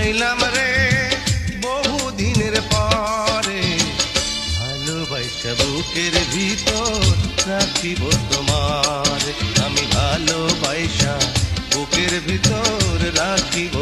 পাইলাম রে বহুদিনের পরে, ভালোবাসা বুকের ভিতর রাখিব তোমার, আমি ভালোবাসা বুকের ভিতর রাখিব